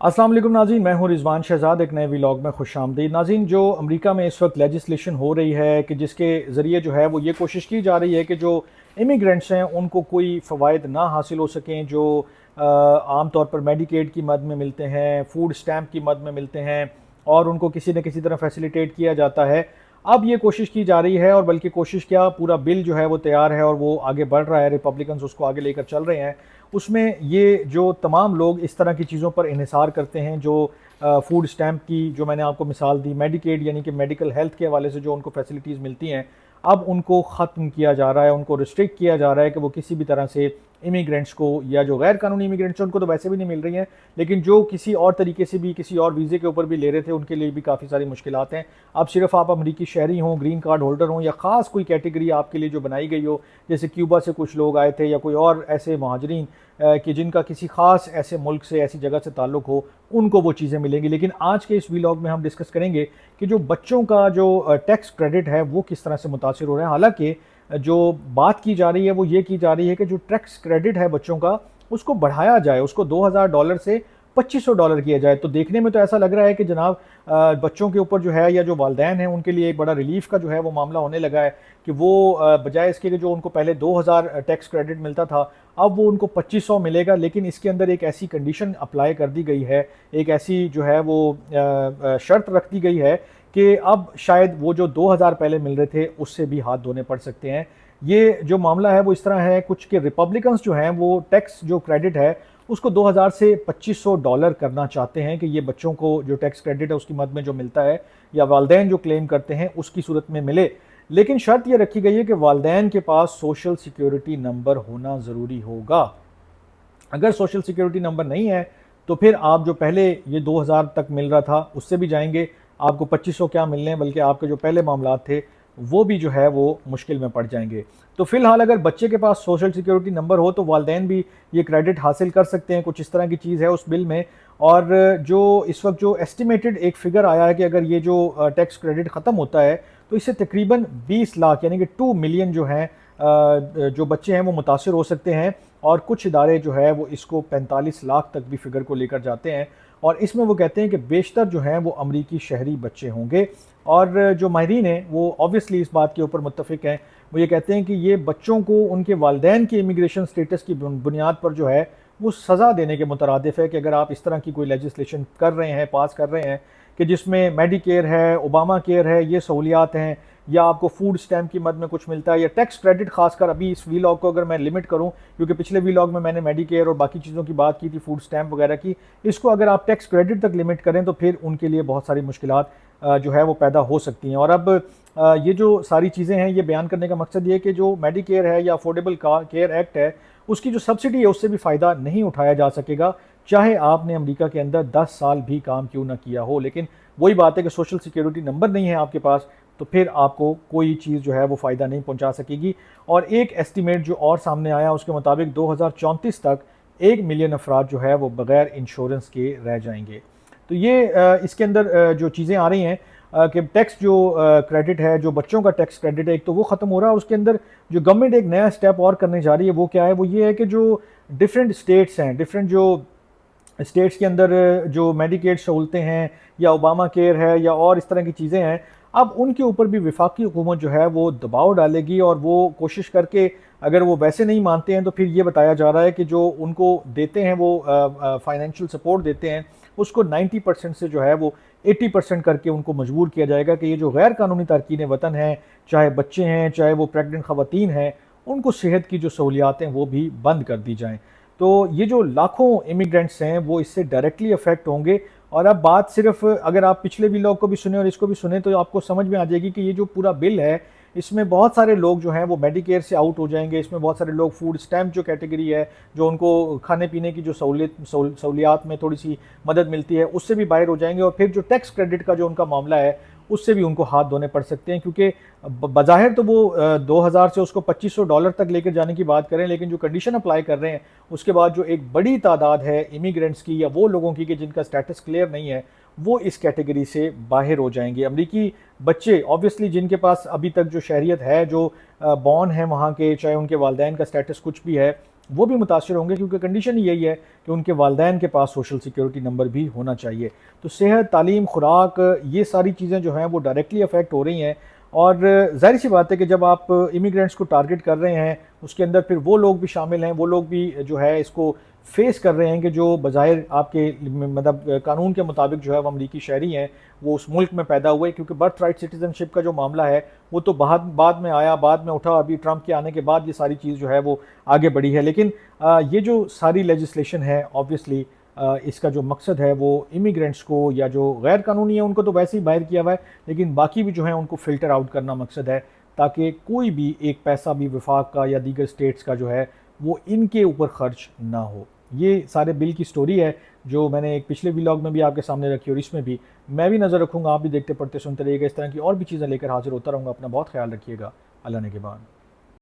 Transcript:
अस्सलाम वालेकुम नाज़रीन, मैं हूं रिजवान शहजाद। एक नए व्लॉग में खुशामदीद। नाज़रीन, जो अमेरिका में इस वक्त लेजिस्लेशन हो रही है कि जिसके ज़रिए जो है वो ये कोशिश की जा रही है कि जो इमिग्रेंट्स हैं उनको कोई फ़वाइद ना हासिल हो सकें जो आम तौर पर मेडिकेड की मद में मिलते हैं, फूड स्टैम्प की मद में मिलते हैं और उनको किसी न किसी तरह फैसिलिटेट किया जाता है। अब ये कोशिश की जा रही है और बल्कि कोशिश क्या, पूरा बिल जो है वो तैयार है और वो आगे बढ़ रहा है, रिपब्लिकन्स उसको आगे लेकर चल रहे हैं। उसमें ये जो तमाम लोग इस तरह की चीज़ों पर इन्हिसार करते हैं, जो फूड स्टैम्प की जो मैंने आपको मिसाल दी, मेडिकेड यानी कि मेडिकल हेल्थ के हवाले से जो उनको फैसिलिटीज़ मिलती हैं, अब उनको ख़त्म किया जा रहा है, उनको रिस्ट्रिक्ट किया जा रहा है कि वो किसी भी तरह से इमिग्रेंट्स को या जो गैर कानूनी इमिग्रेंट्स हैं उनको तो वैसे भी नहीं मिल रही हैं, लेकिन जो किसी और तरीके से भी किसी और वीज़े के ऊपर भी ले रहे थे उनके लिए भी काफ़ी सारी मुश्किलात हैं। अब सिर्फ आप अमरीकी शहरी हों, ग्रीन कार्ड होल्डर हों या ख़ास कोई कैटेगरी आपके लिए जो बनाई गई हो, जैसे क्यूबा से कुछ लोग आए थे या कोई और ऐसे महाजरीन कि जिनका किसी ख़ास ऐसे मुल्क से, ऐसी जगह से ताल्लुक़ हो, उनको वो चीज़ें मिलेंगी। लेकिन आज के इस व्लॉग में हम डिस्कस करेंगे कि जो बच्चों का जो टैक्स क्रेडिट है वो किस तरह से मुतासिर हो रहा है। हालांकि जो बात की जा रही है वो ये की जा रही है कि जो टैक्स क्रेडिट है बच्चों का, उसको बढ़ाया जाए, उसको $2000 से $2500 किया जाए। तो देखने में तो ऐसा लग रहा है कि जनाब बच्चों के ऊपर जो है या जो वालदैन हैं उनके लिए एक बड़ा रिलीफ का जो है वो मामला होने लगा है कि वो बजाय इसके कि जो उनको पहले 2000 टैक्स क्रेडिट मिलता था, अब वो उनको 2500 मिलेगा। लेकिन इसके अंदर एक ऐसी कंडीशन अप्लाई कर दी गई है, एक ऐसी जो है वो शर्त रख दी गई है कि अब शायद वो जो 2000 पहले मिल रहे थे उससे भी हाथ धोने पड़ सकते हैं। ये जो मामला है वो इस तरह है कुछ कि रिपब्लिकन्स जो हैं वो टैक्स जो क्रेडिट है उसको 2000 से $2500 करना चाहते हैं कि ये बच्चों को जो टैक्स क्रेडिट है उसकी मद में जो मिलता है या वालदैन जो क्लेम करते हैं उसकी सूरत में मिले। लेकिन शर्त ये रखी गई है कि वालदैन के पास सोशल सिक्योरिटी नंबर होना ज़रूरी होगा। अगर सोशल सिक्योरिटी नंबर नहीं है तो फिर आप जो पहले ये 2000 तक मिल रहा था उससे भी जाएंगे, आपको 2500 क्या मिलने हैं, बल्कि आपके जो पहले मामला थे वो भी जो है वो मुश्किल में पड़ जाएंगे। तो फिलहाल अगर बच्चे के पास सोशल सिक्योरिटी नंबर हो तो वालदैन भी ये क्रेडिट हासिल कर सकते हैं, कुछ इस तरह की चीज़ है उस बिल में। और जो इस वक्त जो एस्टिमेटेड एक फिगर आया है कि अगर ये जो टैक्स क्रेडिट ख़त्म होता है तो इससे तकरीबन 20 लाख यानी कि 2 मिलियन जो हैं जो बच्चे हैं वो मुतासिर हो सकते हैं। और कुछ इदारे जो है वो इसको 45 लाख तक भी फिगर को लेकर जाते हैं और इसमें वो कहते हैं कि बेशतर जो हैं वो अमरीकी शहरी बच्चे होंगे। और जो माहिरीन हैं वो ऑब्वियसली इस बात के ऊपर मुत्तफिक हैं, वो ये कहते हैं कि ये बच्चों को उनके वालदैन की इमिग्रेशन स्टेटस की बुनियाद पर जो है वो सज़ा देने के मुतरादिफ है कि अगर आप इस तरह की कोई लेजिस्लेशन कर रहे हैं, पास कर रहे हैं कि जिसमें मेडिकेयर है, ओबामा केयर है, ये सहूलियात हैं, या आपको फूड स्टैम्प की मद में कुछ मिलता है या टैक्स क्रेडिट, खासकर अभी इस वीलॉग को अगर मैं लिमिट करूं क्योंकि पिछले वीलॉग में मैंने मेडिकेयर और बाकी चीज़ों की बात की थी, फूड स्टैम्प वगैरह की, इसको अगर आप टैक्स क्रेडिट तक लिमिट करें तो फिर उनके लिए बहुत सारी मुश्किलात जो है वो पैदा हो सकती हैं। और अब ये जो सारी चीज़ें हैं ये बयान करने का मकसद ये कि जो मेडिकेयर है या अफोर्डेबल केयर एक्ट है उसकी जो सब्सिडी है उससे भी फ़ायदा नहीं उठाया जा सकेगा, चाहे आपने अमेरिका के अंदर 10 साल भी काम क्यों ना किया हो। लेकिन वही बात है कि सोशल सिक्योरिटी नंबर नहीं है आपके पास तो फिर आपको कोई चीज़ जो है वो फ़ायदा नहीं पहुंचा सकेगी। और एक एस्टिमेट जो और सामने आया उसके मुताबिक 2034 तक 1 मिलियन अफराद जो है वो बग़ैर इंश्योरेंस के रह जाएंगे। तो ये इसके अंदर जो चीज़ें आ रही हैं कि टैक्स जो क्रेडिट है, जो बच्चों का टैक्स क्रेडिट है, एक तो वो ख़त्म हो रहा है। उसके अंदर जो गवर्नमेंट एक नया स्टेप और करने जा रही है वो क्या है, वो ये है कि जो डिफरेंट स्टेट्स हैं, डिफरेंट जो स्टेट्स के अंदर जो मेडिकेड सहूलतें हैं या ओबामा केयर है या और इस तरह की चीज़ें हैं, अब उनके ऊपर भी वफाकी हुकूमत जो है वो दबाव डालेगी और वो कोशिश करके अगर वो वैसे नहीं मानते हैं तो फिर ये बताया जा रहा है कि जो उनको देते हैं वो फाइनेंशियल सपोर्ट देते हैं उसको 90% से जो है वो 80% करके उनको मजबूर किया जाएगा कि ये जो गैर कानूनी तारकीन वतन हैं, चाहे बच्चे हैं चाहे वो प्रेगनेंट ख़वातीन हैं, उनको सेहत की जो सहूलियात हैं वो भी बंद कर दी जाएँ। तो ये जो लाखों इमिग्रेंट्स हैं वो इससे डायरेक्टली अफेक्ट होंगे। और अब बात सिर्फ अगर आप पिछले व्लॉग को भी सुने और इसको भी सुने तो आपको समझ में आ जाएगी कि ये जो पूरा बिल है इसमें बहुत सारे लोग जो हैं वो मेडिकेयर से आउट हो जाएंगे। इसमें बहुत सारे लोग फूड स्टैम्प जो कैटेगरी है, जो उनको खाने पीने की जो सहूलियात में थोड़ी सी मदद मिलती है, उससे भी बाहर हो जाएंगे। और फिर जो टैक्स क्रेडिट का जो उनका मामला है उससे भी उनको हाथ धोने पड़ सकते हैं, क्योंकि बज़ाहिर तो वो 2000 से उसको $2500 तक लेकर जाने की बात करें, लेकिन जो कंडीशन अप्लाई कर रहे हैं उसके बाद जो एक बड़ी तादाद है इमिग्रेंट्स की या वो लोगों की कि जिनका स्टेटस क्लियर नहीं है, वो इस कैटेगरी से बाहर हो जाएंगे। अमरीकी बच्चे ऑब्वियसली जिनके पास अभी तक जो शहरियत है, जो बॉर्न है वहाँ के, चाहे उनके वालदैन का स्टेटस कुछ भी है, वो भी मुतासर होंगे, क्योंकि कंडीशन यही है कि उनके वालिदैन के पास सोशल सिक्योरिटी नंबर भी होना चाहिए। तो सेहत, तालीम, खुराक, ये सारी चीज़ें जो हैं वो डायरेक्टली अफेक्ट हो रही हैं। और ज़ाहिर सी बात है कि जब आप इमिग्रेंट्स को टारगेट कर रहे हैं, उसके अंदर फिर वो लोग भी शामिल हैं, वो लोग भी जो है इसको फेस कर रहे हैं कि जो बज़ाहिर आपके मतलब कानून के मुताबिक जो है वो अमरीकी शहरी हैं, वो उस मुल्क में पैदा हुए, क्योंकि बर्थ राइट सिटीजनशिप का जो मामला है वो तो बाद बाद में आया, बाद में उठा, अभी ट्रंप के आने के बाद ये सारी चीज़ जो है वो आगे बढ़ी है। लेकिन ये जो सारी लेजिस्लेशन है, ऑब्वियसली इसका जो मकसद है वो इमिग्रेंट्स को, या जो गैर कानूनी है उनको तो वैसे ही बाहर किया हुआ है, लेकिन बाकी भी जो है उनको फ़िल्टर आउट करना मकसद है, ताकि कोई भी एक पैसा भी वफाक का या दीगर स्टेट्स का जो है वो इनके ऊपर खर्च ना हो। ये सारे बिल की स्टोरी है जो मैंने एक पिछले व्लॉग में भी आपके सामने रखी, और इसमें भी मैं भी नज़र रखूँगा। आप भी देखते पढ़ते सुनते रहिएगा, इस तरह की और भी चीज़ें लेकर हाजिर होता रहूँगा। अपना बहुत ख्याल रखिएगा। अल्लाह ने के बाद।